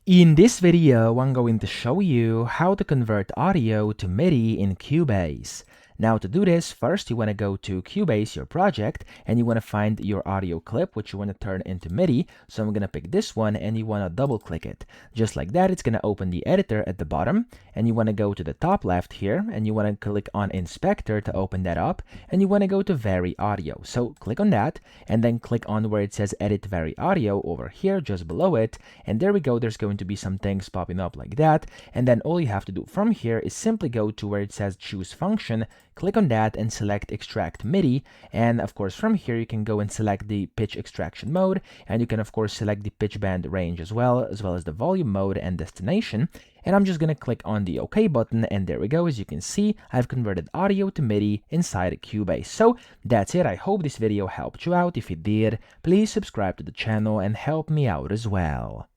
In this video, I'm going to show you how to convert audio to MIDI in Cubase. Now to do this, first you want to go to Cubase, your project, and you want to find your audio clip, which you want to turn into MIDI. So I'm going to pick this one and you want to double click it. Just like that, it's going to open the editor at the bottom, and you want to go to the top left here, and you want to click on Inspector to open that up, and you want to go to Vary Audio. So click on that, and then click on where it says Edit Vary Audio over here, just below it, and there we go, there's going to be some things popping up like that, and then all you have to do from here is simply go to where it says Choose Function, click on that and select Extract MIDI, and of course from here you can go and select the pitch extraction mode, and you can of course select the pitch band range as well as the volume mode and destination. And I'm just gonna click on the OK button, and there we go. As you can see, I've converted audio to MIDI inside Cubase. So that's it. I hope this video helped you out. If it did, please subscribe to the channel and help me out as well.